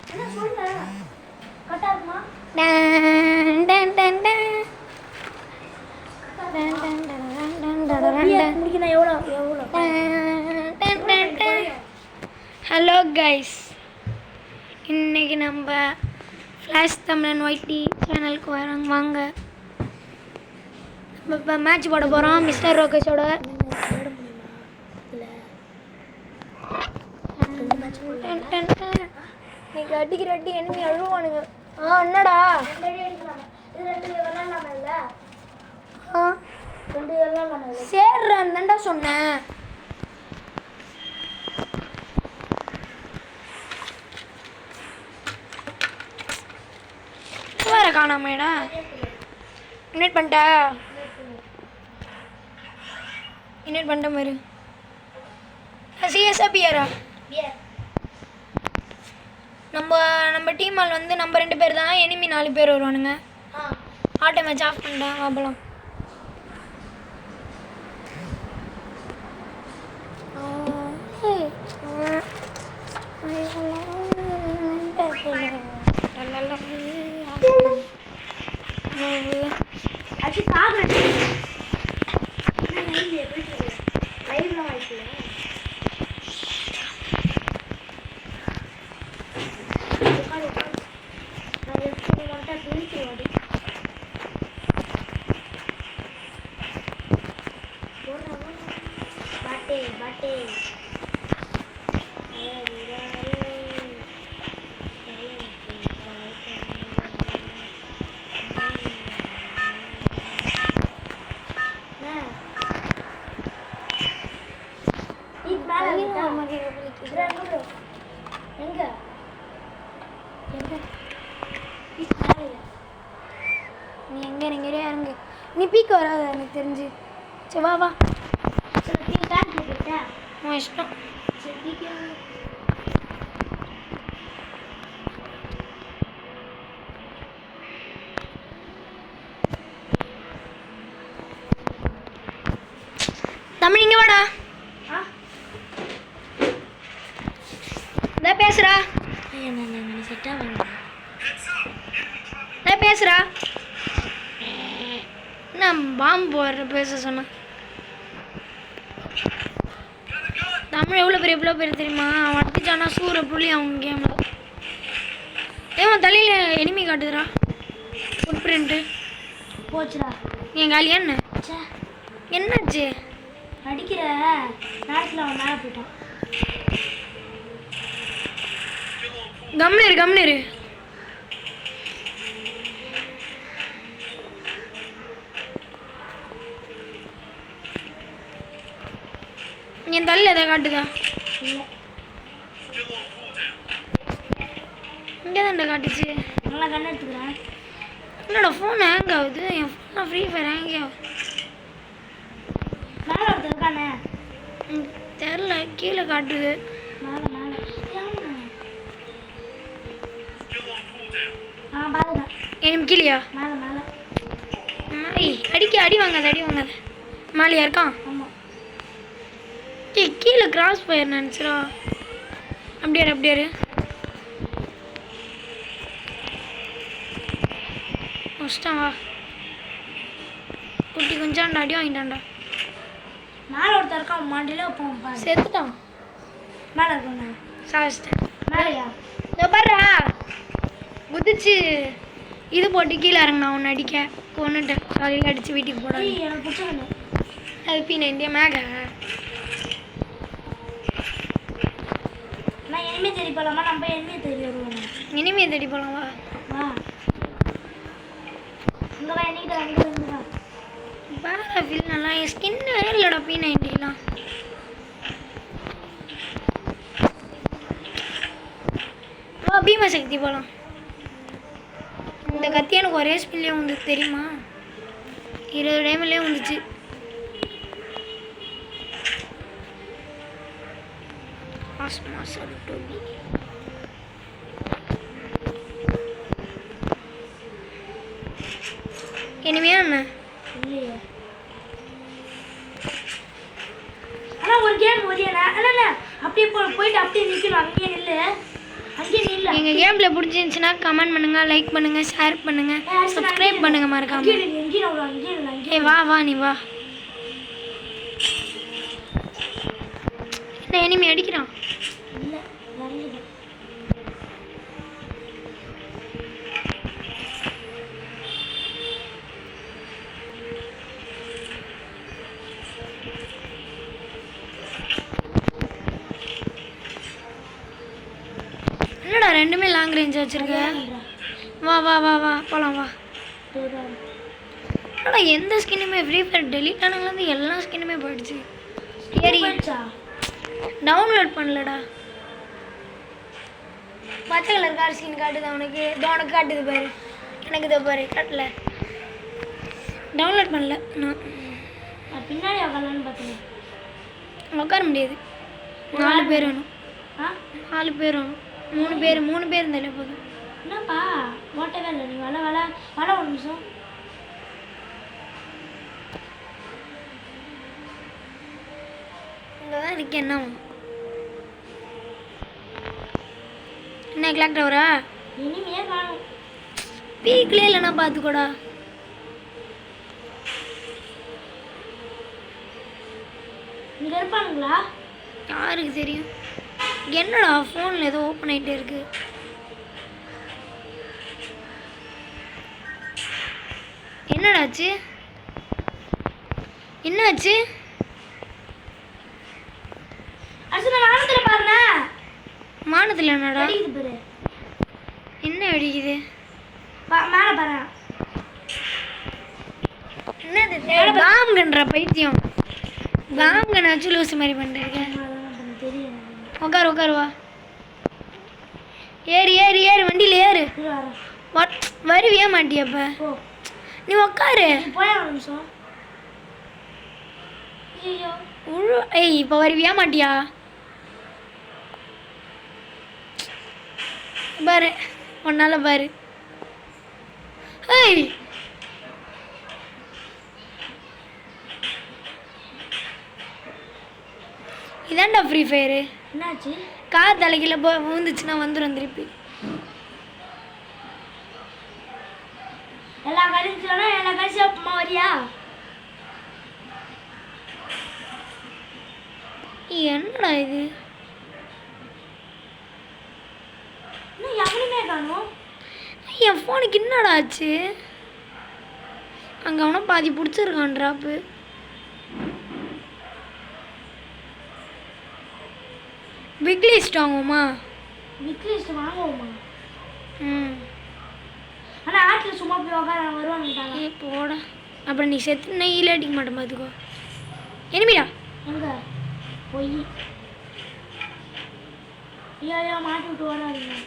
Hello guys, இன்னைக்கு நம்ம flash தமிழன் ஒய்டி சேனலுக்கு வரோங்க. வாங்க, நம்ம இப்போ மேட்ச் போட போகிறோம் மிஸ்டர் ரோகேஷோட. இன்னைக்கு அடிக்கிற அடி enemy அழுவானுங்க. என்னடா சேர்றான் தான்டா சொன்னேன். வேற காணாமேடா. இன்வைட் பண்ணிட்ட மாதிரி சிஎஸ்ஆ பிஆரா. நம்ம டீம் ஆள் வந்து நம்ம 2 பேர் தான், எனிமி 4 பேர் வருவானுங்க. ஆட்டோ மேட்ச் ஆஃப் பண்ணிட்டேன். வாபலாம் நீ பீக்க வராத எனக்கு தெரிஞ்சு. சரி வா வா, இஷ்டம். தமிழ் இங்க வாடா. பேசுறா பேசுறா. நான் பாம்பு போடுற பேச சொன்னேன். தமிழ் எவ்வளோ பெரிய தெரியுமா? அவன் அடிச்சானா சூற புள்ளி அவங்க கேம்ல. ஏன் தலையில் எனிமி காட்டுதுடா, ஃபுட் பிரிண்ட்டு போச்சுடா. என் காலியா என்னாச்சு? அடிக்கிற நேரத்தில் அவன் மேலே போயிட்டான். கம்னரு என் தள்ள எதை காட்டுதா? இங்கே தான்டா காட்டுச்சு. நல்லா கண்ணு எடுத்துக்கிறேன். என்னோட ஃபோன் ஹேங் ஆகுது. என் ஃபோன் ஃப்ரீ ஃபயர் ஹேங் ஆகுது. மேலே ஒருத்தருக்கானே தெரில, கீழே காட்டுது. என் கீழேயா? அடி வாங்காத. மேலேயா இருக்கான்? கீழே கிராஸ் ஃபயர் நினச்சிரா. அப்படியாரு வா. குட்டி கொஞ்சாண்டா அடி வாங்கிட்டான்டா. மேலே ஒருத்தர் இருக்கான், மாண்டியில் போவோம். செத்துட்டான். மேலே இருக்கான். சாச்சிட்டேன். மேலேயா? பாருடா, குதிச்சு இது போட்டு கீழே இறங்கினா ஒன்று அடிக்க கொண்டுட்டேன். காலையில் அடித்து வீட்டுக்கு போட. எனக்கு பிடிச்ச அது P90 மேக. நான் இனிமே தேடி போகலாமா? நம்ம இனிமே தேடி வருவோம். இனிமே தேடி போகலாமா? வா இங்கே வா. என்னைக்கிட்ட வேறு ஃபீல் நல்லா. என் ஸ்கின் வேறு இல்லைடா P90லாம். வா பீமா சக்தி போகலாம். இந்த கத்தி எனக்கு ஒரே ஸ்பின்லேயே வந்து தெரியுமா? 20 டைம்லேயே வந்துச்சு. இனிமையா என்ன இல்லையே. ஆனால் ஒரு கேம் அப்படியே போயிட்டு அப்படியே நிற்கணும். அங்கேயே நில்லு. எங்கள் கேம் பிளே பிடிச்சிருந்துச்சுன்னா கமெண்ட் பண்ணுங்கள், லைக் பண்ணுங்கள், ஷேர் பண்ணுங்கள், சப்ஸ்கிரைப் பண்ணுங்கள் மறக்காம. ஏய் வா வா நீ வா. என்ன எனிமி அடிக்கிறான்? என்னடா ரெண்டுமே லாங் ரேஞ்ச் வச்சிருக்க? வா வா வா வா போலாம் வா. என்னடா எந்த ஸ்கின்னுமே ஃப்ரீ ஃபயர் டெலீட் ஆனதுலேருந்து எல்லா ஸ்கின்னுமே போயிடுச்சு. சரி டவுன்லோட் பண்ணலடா. பச்சை கலர் கார் ஸ்கின் காட்டுது உனக்கு? உனக்கு காட்டுது பாரு, எனக்கு இதை பாரு காட்டல. டவுன்லோட் பண்ணல நான். பின்னாடி உட்காரலான்னு பார்த்தேன். உட்கார முடியாது, 4 பேர் வேணும். 4 பேர் வேணும். 3 பேர் இருந்தாலே போதும். என்னப்பா ஓட்டவே இல்லை நீ? வள ஒரு நிமிஷம். இங்கே தான் இருக்கு. என்ன என்ன கிளாக் டவரா? இனிமே காணும். வீக்லே இல்லைன்னா பார்த்துக்கூடா. இங்கே இருப்பானுங்களா? யாருக்கு தெரியும்? என்னடா ஃபோனில் ஏதோ ஓப்பன் ஆகிட்டே இருக்கு. என்னடாச்சு? என்னாச்சு? வானத்தில் பாருங்க. வானத்தில் என்னடா என்ன வெடிக்குது? மேலே பாரு. என்னது பாம்கன்ற பைத்தியம்? பாம்கன் வச்சு லூசு மாதிரி பண்ணிருக்கேன். உட்காரு உட்காரு வா. ஏறு ஏறு ஏறு வண்டியில் ஏறு. வருவியா மாட்டியப்ப? நீ உட்காரு. ஏய் இப்போ வருவியா மாட்டியா? பாரு ஒன்னால பாரு. ஏய் இதான்டா ஃப்ரீ ஃபயரு. என்னாச்சு? கார் தலைக்கில விழுந்துச்சுன்னா வந்துடும் திருப்பி. எல்லா கழிச்சுனா எல்லா கழிச்சு அப்பமா வரியா? என்னடா இது? இன்னும் எவனுமே காணோம். என் ஃபோனுக்கு என்னடா ஆச்சு? அங்கே அவனை பாதி பிடிச்சிருக்கான் ட்ராப்பு. பிக் லிஸ்ட் வாங்குவோமா? பிக் லிஸ்ட் வாங்குவோமா? ஆனால் ஆட்டில் சும்மா போய் உட்கார வருவாங்க. போட அப்புறம் நீ செத்து நான் ஈல அடிக்க மாட்டேன் பார்த்துக்கோ. எனிமிடா எங்க போய் ஐயா மாட்டி விட்டு வராதுங்க.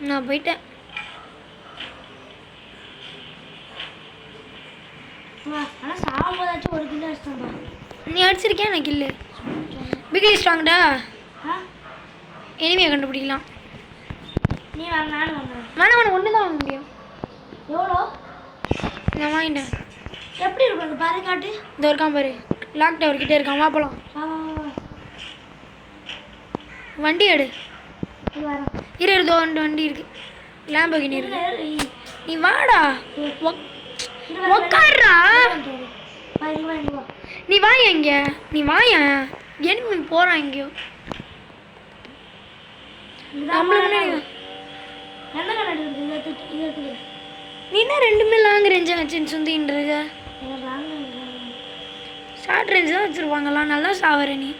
நான் போயிட்டேன். ஆனால் சாகும்போதாச்சும் ஒரு கிலோ அடிச்சிட்டா. நீ அடிச்சிருக்கியா? எனக்கு இல்லை. பிக் லிஸ்ட் வாங்கடா. எனிமையை கண்டுபிடிக்கலாம். நீ வாங்க நானும் வாங்குறேன். வேணாம் ஒன்று தான் வாங்க முடியும். எவ்வளோ? நான் வாங்கிட்டேன். எப்படி இருக்கும் பாரு காட்டு. இந்த இருக்கான் பாரு, லாக் டவர் கிட்டே இருக்கான். வா போகலாம். வண்டி எடு. இரு வண்டி இருக்கு. லேம்பகினி இருக்கு. நீ வாடா உக்காடுறா. நீ வாய இங்க. நீ வாய. எனிமி போறான் எங்கேயோ. நீ என்ன ரெண்டுமே லாங் ரேஞ்சா வச்சுன்னு சுந்தின்னு இருக்க? ஷார்ட் ரேஞ்ச் தான் வச்சுருப்பாங்கலாம். நல்லா சாவர நீ.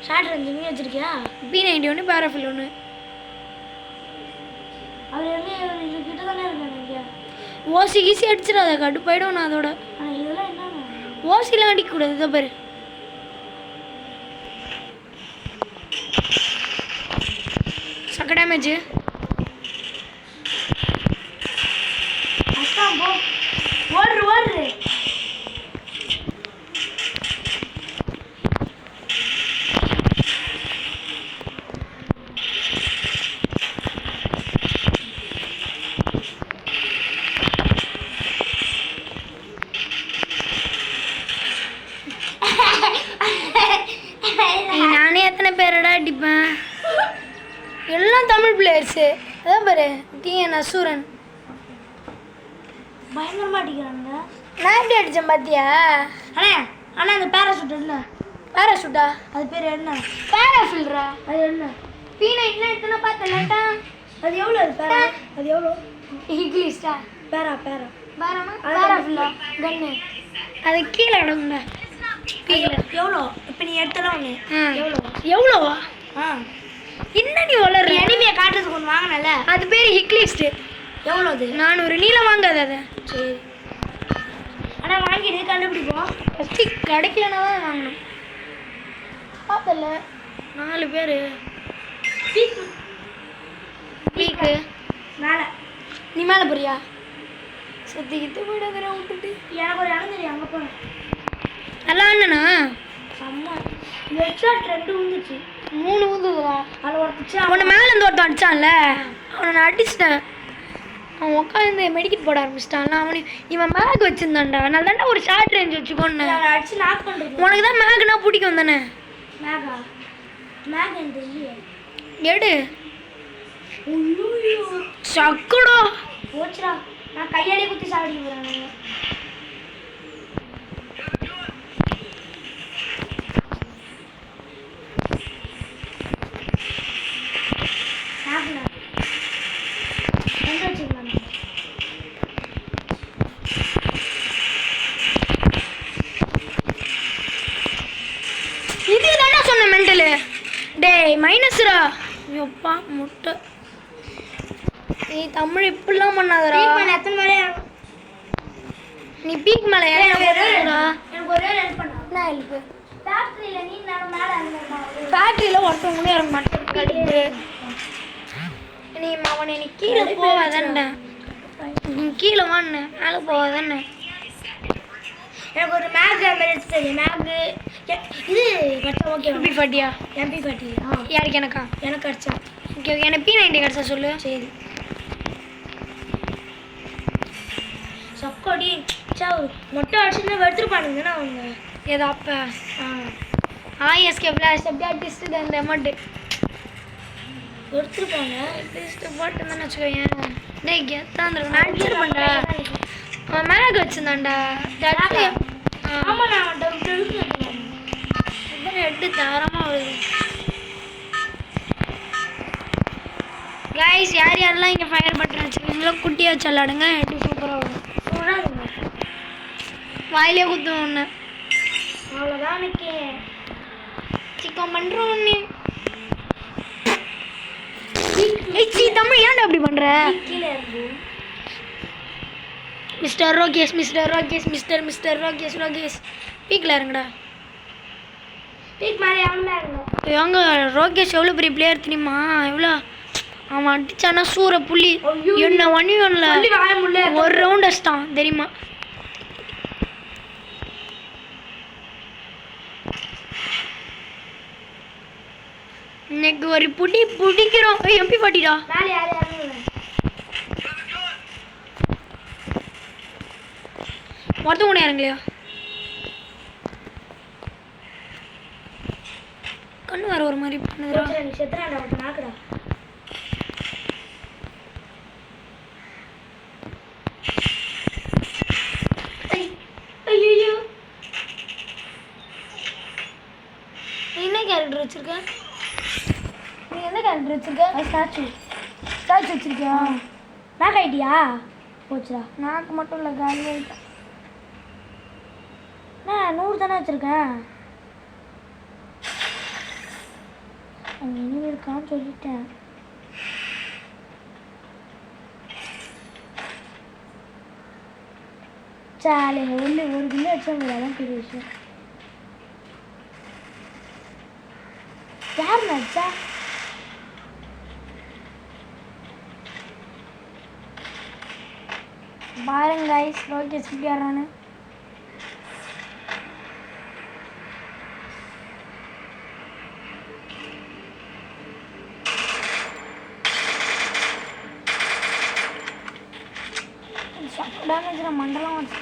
ஷார்ட் ரேஞ்ச் நீ வச்சிருக்கியா? P91 பேராஃபில் 1. அது வந்து கிட்ட தானே இருக்காங்க. ஓசி ஈஸி அடிச்சிடாத, கடுப்பாயிடும். நான் அதோட இதெல்லாம் என்ன ஓசிலாம் அடிக்கக்கூடாது. இதை பாரு. சக்க டேமேஜ். ஓடுறு ஓடுறு. நானே எத்தனை பேரடா அடிப்பேன்? எல்லாம் தமிழ் பிளேயர்ஸ். அதான் பாரு டிஎன் அசூரன் பயங்கரமாக அடிக்கிறாங்க. நான் எப்படி அடித்தேன் பார்த்தியா? ஆனால் அந்த பேராசூட் இல்லை. பேராசூட்டா? அது பேர் என்ன? பேராஃபில்ரா. அது என்ன? P9 எடுத்துனா பார்த்தலட்டா. அது எவ்வளோ? அது பேரா? அது எவ்வளோ? இங்கிலீஷ்டா? பேராமா பேராஃபில்லா கன்னு. அது கீழே கிடக்குங்க. எவ்வளோ? இப்போ நீ எடுத்தலாம் ஒன்று. எவ்வளோவா? என்ன நீ வளர்ற? எனிமையை காட்டுறதுக்கு ஒன்று வாங்கினல, அது பேர் ஹிக்லிஸ்ட்டு. எவ்வளோ அது? 400. நீளம் வாங்காத அதை. சரி, ஆனால் வாங்கிட்டு கண்டுபிடிப்போம். ஃபஸ்ட்டு கிடைக்கலனா தான் வாங்கணும். பார்த்தல 4 பேர் பீக்கு மேலே. நீ மேலே போறியா? சத்திக்கிட்டு போயிடாத விட்டுட்டு. எனக்கு ஒரு இடம் தெரியும், அங்கே போனேன். நல்லா அண்ணனா அம்மா ஹெட்ஷாட் 2 விழுந்துச்சு. 3 விழுந்துதுடா. அதில் ஒருத்தச்சு அவனை மேலே இருந்து ஒருத்தன் அடிச்சான்ல, அவனை நான் அடிச்சிட்டேன். அவன் உட்காந்து மெடிக்கெட் போட ஆரம்பிச்சிட்டான்ல. இவன் மேக் வச்சிருந்தான்டா. அதனால தானே ஒரு ஷார்ட் ரேஞ்ச் வச்சுக்கோன்னு அடிச்சு நாக் பண்ணுறது. உனக்கு தான் மேக்னா பிடிக்கும் தானே? மேகா மேக் எனக்கு இல்லையே. எடு. சக்குடா போச்சுடா. நான் கையாலே குத்தி சாப்பிட போகிறேன். இது தானே சொன்ன மெண்டலு. டேய் மைனஸ்ரா. எப்பா முட்டை. நீ தமிழ் இப்படிலாம் பண்ணாதடா. எத்தனை மேலே நீ பீக் மேலே எனக்கு ஒரே ஹெல்ப் பண்ணா. என்ன ஹெல்ப்பு? ஃபேக்ட்ரியில் நீ நான் மேலே ஃபேக்ட்ரியில் ஒருத்தவங்களும் இறங்க மாட்டேன். நீ அவனை நீ கீழே போவாதானே? நீ கீழே வான்னு மேலே போவாதானே? எனக்கு ஒரு மேக் எடுத்து தெரியும். மேக்கு இது கட்டா. Okay MP40. MP40 யாருக்கு? எனக்கா? எனக்கு அடிச்சா. Okay okay. எனக்கு P90 கிடச்சா சொல்லு. சரி சக்கோடி சாவு மொட்டை அடிச்சுன்னா எடுத்துருப்பானுங்கண்ணா அவங்க. ஏதோ அப்போ ஆஎஸ்கே ஃப்ளாஷ் அப்படியே அடிச்சுட்டு அந்த அமௌண்ட்டு எடுத்துருப்பாங்க. டெஸ்ட்டு போட்டுன்னு வச்சுக்கோங்க. டேய் கெத்தான் இருக்கும். நான் அடிச்சிருப்பேன்டா. அவன் மேக் வச்சுருந்தான்டா. ஆமாம் நான் எட்டு தாரமாக வருது. கைஸ் யார் யாரெல்லாம் இங்கே ஃபயர் பட்டன் வச்சுருக்கீங்களோ குட்டியாக வச்சு விளாடுங்க. எட்டு சூப்பராக வரும். வாயிலே குத்தும் ஒன்று. அவ்வளோதான். எனக்கு சிக்கன் பண்ணுறோம் ஒன்று. தமிழ் ஏன்டா அப்படி பண்ற? மிஸ்டர் ரோகேஷ் மிஸ்டர் ரோகேஷ் பீக்கில் இருங்கடா. பீக் மேலே எங்க ரோகேஷ் எவ்வளோ பெரிய பிளேயர் தெரியுமா? எவ்வளோ அவன் அடிச்சானா சூற புள்ளி. என்ன ஒன்ல ஒரு ரவுண்ட் அடிச்சிட்டான் தெரியுமா? இன்னைக்கு ஒரு புடி பிடிக்கிறோம். MP40டா. ஒருத்தவங்க கூட இறங்கலையா? கண்ணு வர ஒரு மாதிரி பண்ணுறா. ஐயோ என்ன கேரக்டர் வச்சிருக்க? நீ என்ன கேரக்டர் வச்சிருக்க? ஸ்டாச்சு வச்சிருக்கியா? நாக் ஐடியா போச்சுடா. நாக்கு மட்டும் இல்லை காலி ஆகிட்டேன். நான் 100 தானே வச்சுருக்கேன். அங்கே இனிமே இருக்கான்னு சொல்லிட்டேன். சாலைங்க ஒரு கிலோ வச்சவங்க அதான் பெரிய விஷயம். யார் நச்சா? பாருங்க கைஸ் ரோகேஷ் எப்படி ஆடுறான்னு. டேமேஜ் மண்டலம் வச்சு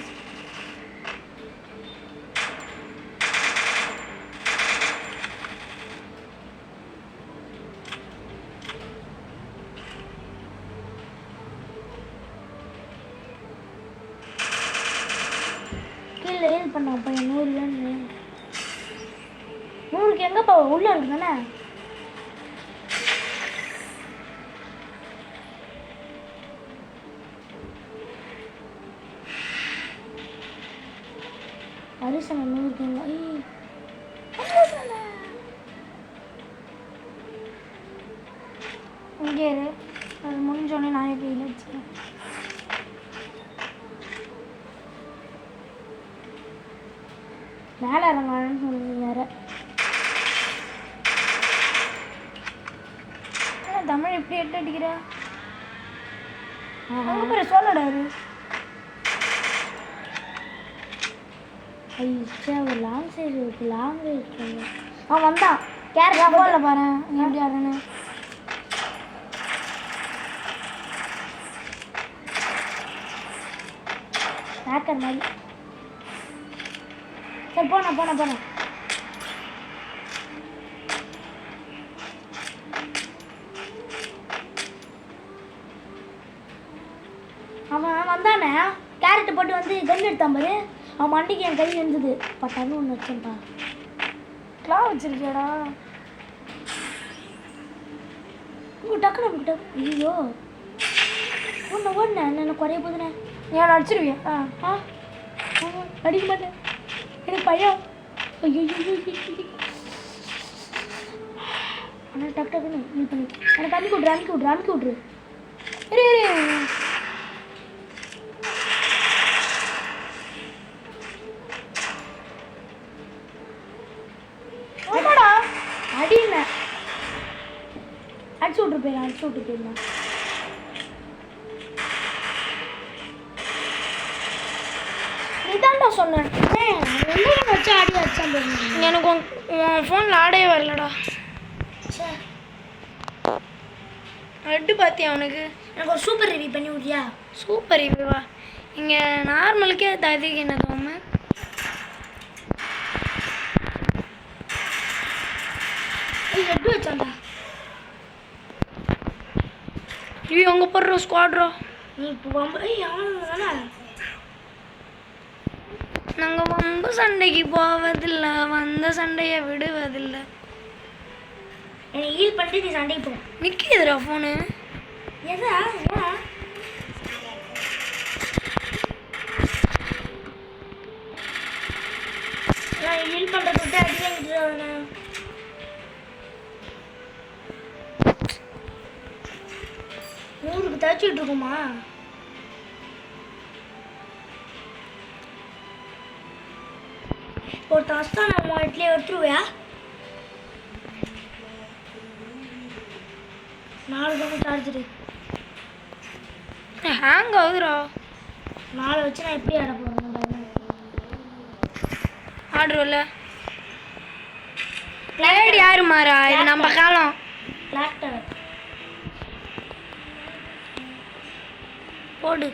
ஹீல் பண்ணப்போ 100 100க்கு எங்கப்பா உள்ள இருக்கு தானே? அரிசனை 100க்கு எங்க இங்கே இரு, அது முடிஞ்சோடனே நானே போய் வச்சுக்கிறேன். மேலே இறங்கணும்னு சொல்லுங்க வேற. தமிழ் எப்படி எட்டு அடிக்கிற? அப்புறம் சொல்லடாரு. ஐயா ஒரு லாங் சைடு இருக்கு, லாங் இருக்கு. அவன் வந்தான் கேரளா போகல பாரு நீ எப்படி ஆடுன்னு. ஹேக்கர் மாதிரி. சரி போன போன போன. அவன் வந்தானே கேரட்டு போட்டு வந்து கன் எடுத்தான் பாரு. அவன் மண்டிக்கு என் கை இருந்தது பட்டான்னு ஒன்று வச்சுட்டா. கிளா வச்சிருக்கியாடா டக்குனு கிட்ட. ஐயோ ஒன்று ஓடுனே என்ன குறைய போதுனே. ஏன் அடிச்சிருவியா? அடிக்க மாட்டேன் எனக்கு பையன். ஐயோ ஆனால் டக்கு டக்குன்னு நீ பண்ணி எனக்கு அனுப்பி விட்ரு அனுப்பி விட்ரு அனுப்பி விட்ரு. ஆமாடா அடின அடிச்சு விட்ரு போயிடலாம் அடிச்சு விட்டு போயிடலாம். இதான்டா சொன்னேன் வச்சு ஆடி வச்சான். எனக்கு உன் ஃபோனில் ஆடவே வரலடா. அட்டு பார்த்தியா அவனுக்கு? எனக்கு ஒரு சூப்பர் ரிவ்யூ பண்ணி விட்டியா? சூப்பர் ரிவ்யூவா? இங்கே நார்மலுக்கே ததிக்கு என்ன தோமு. எட்டு வச்சான்டா. ஐயோ அங்கே போடுற ஸ்குவாட்ரோ. நீ இப்போ தானே நாங்கள் வம்ப சண்டைக்கு போவதில்லை, வந்த சண்டையை விடுவதில்லை. என்னை ஹீல் பண்ணிட்டு நீ சண்டைக்கு போ. நிற்கிதுரா ஃபோனு. எதா நான் ஹீல் பண்ணுறது விட்டு அடிக்க ஊருக்கு தச்சுட்டு இருக்குமா? ஒரு டாஸ்டா நம்ம இட்லி எடுத்துருவியா? 4 தான் சார்ஜரு. ஹேங் ஆகுதுரா. 4 வச்சு நான் எப்படி ஆட போகிறேன்? ஆடுறோம்ல பிளேட் யாரு மாறா? இது நம்ம காலம். லேப்டாப் போடு.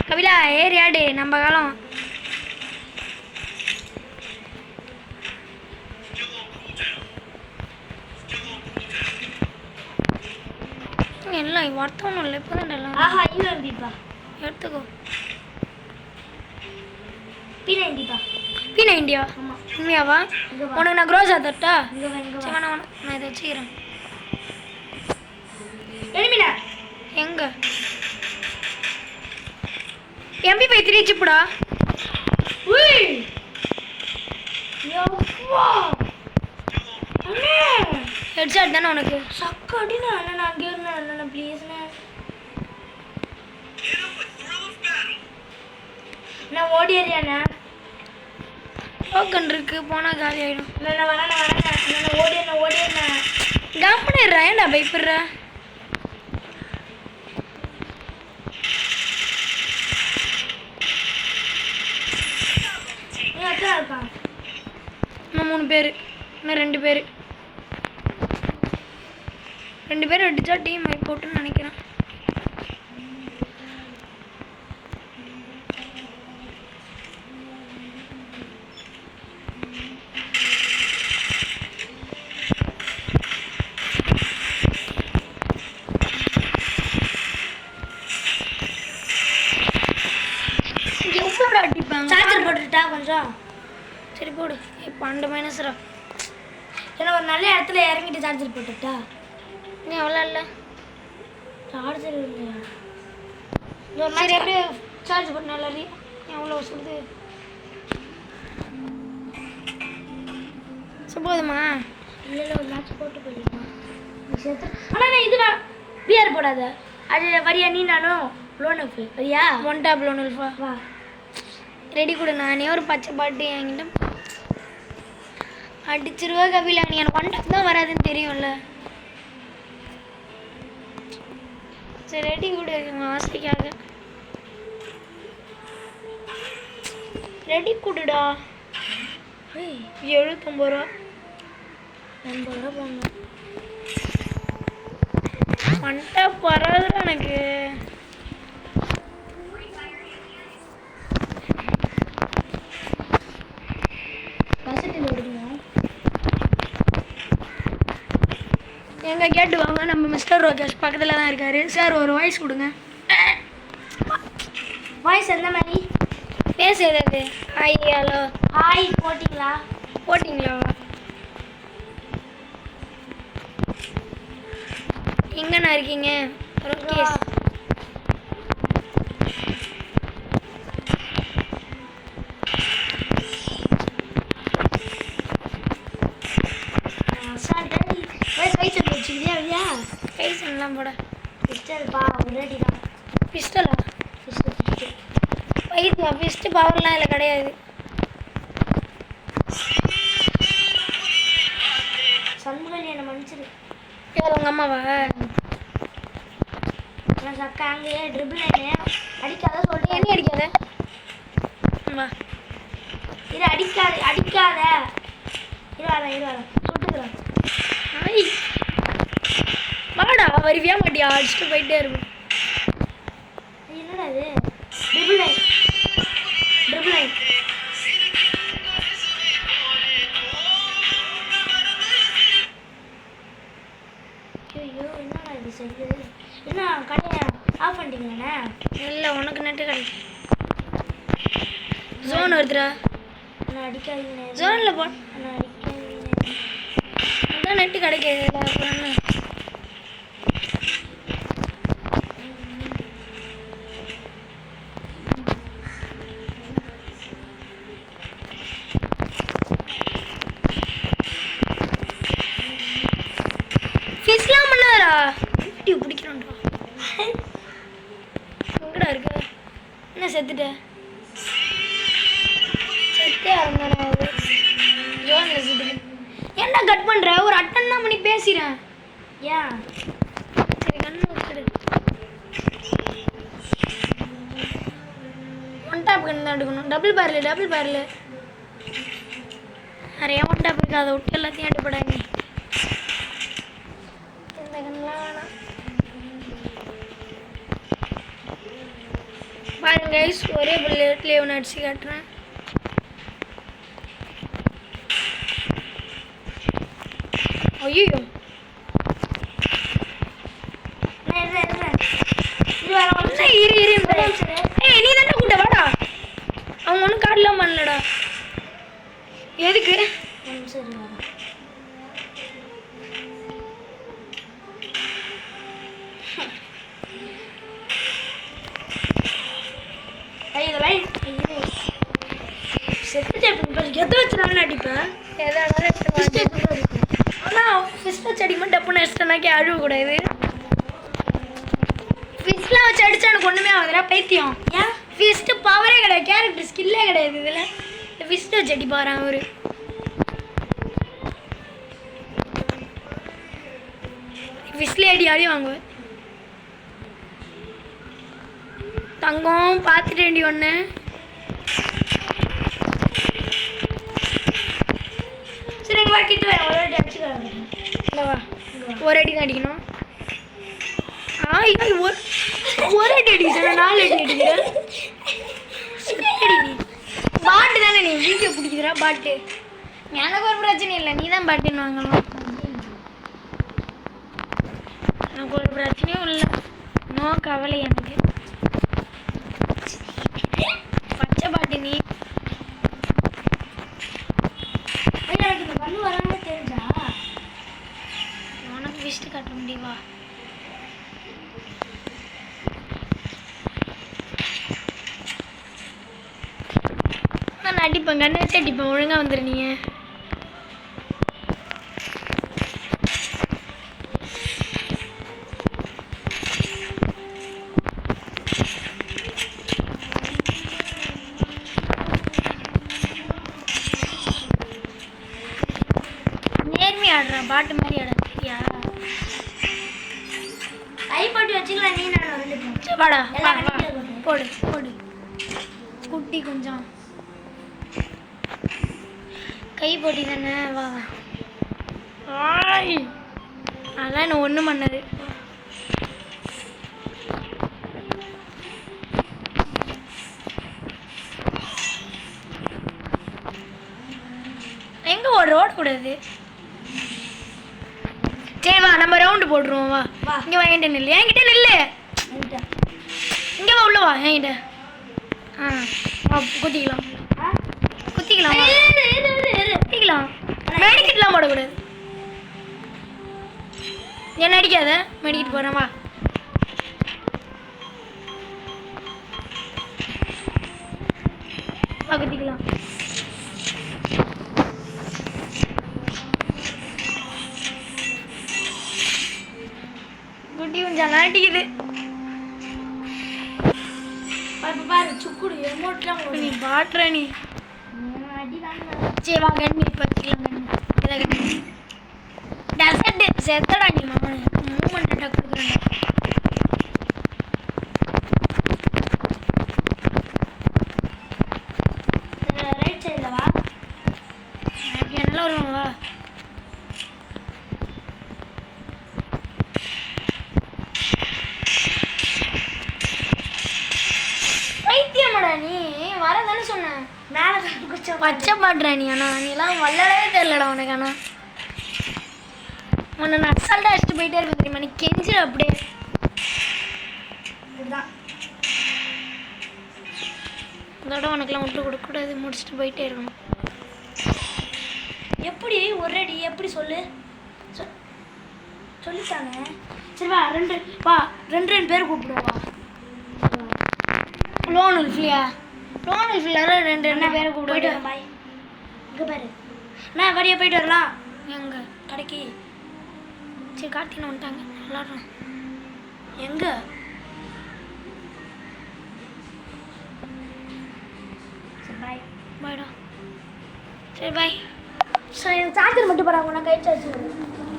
கபிலா ஏறி ஆடு நம்ம காலம். எல்லாம் வர்த்தவனும் இல்லை இப்போ தான் எல்லாம். ஆஹா யூஎம்பிப்பா எடுத்துக்கோ. P90 P90 ஆமாம் உண்மையாவா? உனக்கு நான் க்ரோஸா தட்டா? சரி வேணாம் நான் இதை வச்சுக்கிறேன். எனிமினா எங்க MP5 3 சிப்புடா. உய் யப்பா அண்ணே ஹெட்ஷாட் தானே உனக்கு? சக்க அடினா அண்ணா நான் அங்கே இருந்தேன் அண்ணா ப்ளீஸ்ண்ணே. நான் ஓடிடுறேண்ணா. டோக்கன் இருக்கு போனால் காலி ஆகிடும். நான் வரேன் நான் ஓடிடுறேன். டம் பண்ணிடுறேன். ஏன்டா பயப்படுற? இன்னும் 3 பேர், இன்னும் 2 பேர். 2 பேர் அடித்தா டீம் ஆகி போட்டுன்னு நினைக்கிறேன். போட்டுட்டா கொஞ்சம் சரி போடு. 12 மைனஸ்ரா. ஏன்னா ஒரு நல்ல இடத்துல இறங்கிட்டு சார்ஜர் போட்டுட்டா. நீ அவ்வளோ இல்லை சார்ஜர் இல்லையா? சரி அப்படியே சார்ஜ் பண்ண எல்லாரையும் எவ்வளோ சொல்லுது போதுமா? இல்லை ஒரு மேட்ச் போட்டு போயிடுமா? ஆனால் நான் இது பிஆர் போடாத. அது வரியா நீ நானும் லோன் அப்பு வரியா? ஒன் டாப் லோன் அல்ஃபா வா ரெடி கொடு. நானே ஒரு பச்சை பாட்டு என்கிட்ட அடிச்சிருவா கபிலா. நீ எனக்கு ஒன் டாப் தான் வராதுன்னு தெரியும்ல. சரி ரெடி கொடு ஆசைக்காக. ரெடி கொடுடா. 79 ரூபா 80 ரூபா போடணும். வந்துட்டா பரவாயில்ல எனக்கு. எங்க கேட்டு வாங்க. நம்ம மிஸ்டர் ரோகேஷ் பக்கத்தில் தான் இருக்காரு. சார் ஒரு வாய்ஸ் கொடுங்க. வாய்ஸ் எந்த மாதிரி பேசுறது? ஹாய் ஹலோ ஹாய் போட்டிங்களா? போட்டிங்களா? எங்கண்ணா இருக்கீங்க? ரோகேஷ் கைசன்லாம் போட பிஸ்டல்ப்பா ரெடி தான். பிஸ்டலா? பைத்தியம் ஃபிஸ்ட் பவர்லாம் இல்லை கிடையாது. சண்முகன் என்னை மன்னிச்சிரு. யார் உங்கள் அம்மாவா? நான் சக்கா அங்கேயே ட்ரிபிள் அடிக்காத சொல்லிட்டு என்ன அடிக்காத? வா இது அடிக்காத அடிக்காத. இருவாரன் சுட்டுக்கிறேன். ஐய் வாடா வருவியா மாட்டியா? அடிச்சுட்டு போயிட்டே இருக்கும். என்னடா இது? ட்ரிபிள் லைன் ஐயோ என்னடா இது செய்யுது? என்ன கடையை ஆஃப் பண்ணிட்டீங்கண்ணே? இல்லை உனக்கு நெட்டு கிடைக்கும். ஜோன் வருதுடா. நான் அடிக்காதீங்க ஜோனில் போ. நான் அடிக்காதீங்க அதான் நெட்டு கிடைக்காது. அப்புறம் என்ன? ஃபிஷ்லாம் பண்ணாரா? வீடியோ பிடிக்கிறோம்டா. எங்கடா இருக்கு? என்ன செத்துட்ட? செத்தே இருந்தானே அது. ஜோனில் செத்துட்டு என்ன கட் பண்ணுற? ஒரு அட்டன் தான் பண்ணி பேசிடுறேன். ஏன்? சரி கண்ணு வச்சுடு. ஒன் டாப் கண்ணு தான் எடுக்கணும். டபுள் பேரில் நிறைய ஒன் டாப் இருக்குது. அதை விட்டு எல்லாத்தையும் எடுப்படாங்க. இந்த கண்ணெலாம் வேணாம். பாருங்க கைஸ், ஒரே புல்லட்லேயே ஒன்று அடிச்சு காட்டுறேன். ஐயோ நீ தானே கூட்ட வாடா. அவங்க ஒன்றும் கார்டெலாம் பண்ணலடா. எதுக்கு? சரி எதை வச்சுனாலும் அடிப்பேன். ஆனால் ஃபிஸ்ட் வச்சு அடிக்கும்போது டப்புன்னு அடிச்சிட்டனாக்கி அழுவக்கூடாது. ஃபிஸ்ட்லாம் வச்சு அடிச்சா எனக்கு ஒன்றுமே ஆகுதுடா பைத்தியம். ஏன்? ஃபிஸ்ட்டு பவரே கிடையாது, கேரக்டர் ஸ்கில்லே கிடையாது இதில். இந்த ஃபிஸ்ட் வச்சு அடிப்பாரான் அவரு. ஃபிஸ்ட்லேயே அடி வாங்குவேன். தங்கம் பார்த்துட்டு வேண்டி ஒன்று. சரி எங்கள் வாக்கிட்டு வரேன். ஒரு அடி அடிச்சுக்கிறேன். இல்லைவா ஒரு அடி தான் அடிக்கணும். ஒரு அடி அடிக்கிறேன். 4 அடி அடிக்கிறேன். பாட்டு தானே நீ வீடியோ பிடிக்கிறா பாட்டு. எனக்கு ஒரு பிரச்சனை இல்லை, நீ தான் பாட்டுன்னு வாங்கலாம். எனக்கு ஒரு பிரச்சனையும் இல்லை. நோ கவலை எனக்கு. பச்சை பாட்டு நீ நான் அடிப்பேன், கண்ணை வச்சு அடிப்பேன். ஒழுங்கா வந்துடு நீங்க. நேர்மை ஆடுறேன், பாட்டு மாதிரி ஆடுறேன். சரியா? கை போட்டு வச்சுக்கலாம். நீ நான் வாடா போடு போடு. குட்டி கொஞ்சம் கை போட்டி தானே. வா அதான் என்ன ஒன்றும் பண்ணது. எங்க ஓடக்கூடாது. சரி வா, நம்ம ரவுண்டு போட்டுருவோம். வா இங்கே வா, என்கிட்ட நில்லு. என்கிட்ட நில்லு. இங்கே வா, உள்ள வா என்கிட்ட. குத்திக்கலாம் குத்திக்கலாம் குத்திக்கலாம். மெடிக்கிட்லாம் போடக்கூடாது. என்ன அடிக்காத, மெடிக்கிட்டு போகிறேன். வா வா குத்திக்கலாம். குட்டி கொஞ்சம் அடிக்குது. பாரு சுக்குடு எமோட்லாம் நீ பாட்டுற நீ. சரி வா கண்ணி பற்றிக்கலாம். கண்ணி டசட்டு செத்தடா நீ. மாமனு மூமெண்ட் கொடுக்குறேன். ரைட் சைடில் வா. நல்லா வருவாங்க. வா நீ வரதானே சொன்னேன். மேலே பச்சை பாடுற நீ. ஆனால் நீலாம் வல்லவே தெரியலடா உனக்கு. ஆனால் உன்னை நான் அசால்ட்டாக அடிச்சுட்டு போயிட்டே இருக்க தெரியுமா. நீ கெஞ்சிரு அப்படியே. இதோட உனக்குலாம் விட்டு கொடுக்கக்கூடாது. முடிச்சுட்டு போயிட்டே இருக்கணும். எப்படி ஒரு அடி எப்படி சொல்லு சொல்லித்தானே. சரி வா ரெண்டு பேர் கூப்பிடுவா. லோன் இல்லையா? லோன் இல்லையா? ரெண்டு பேரை கூப்பிட்டு பாய். இங்கே பாரு நான் வழியாக போயிட்டு வரலாம். எங்கே கடைக்கு? சரி கார்த்திகை வந்துட்டாங்க. விளாட்றோம். எங்கே? சரி பாய். பாய்டா. சரி பாய். சரி சார்ஜர் மட்டும் போகிறாங்க. நான் கை சார்ஜ்.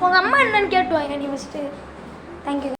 உங்கள் அம்மா என்னன்னு கேட்டு வாங்க நீ ஃபஸ்ட்டு. தேங்க்யூ.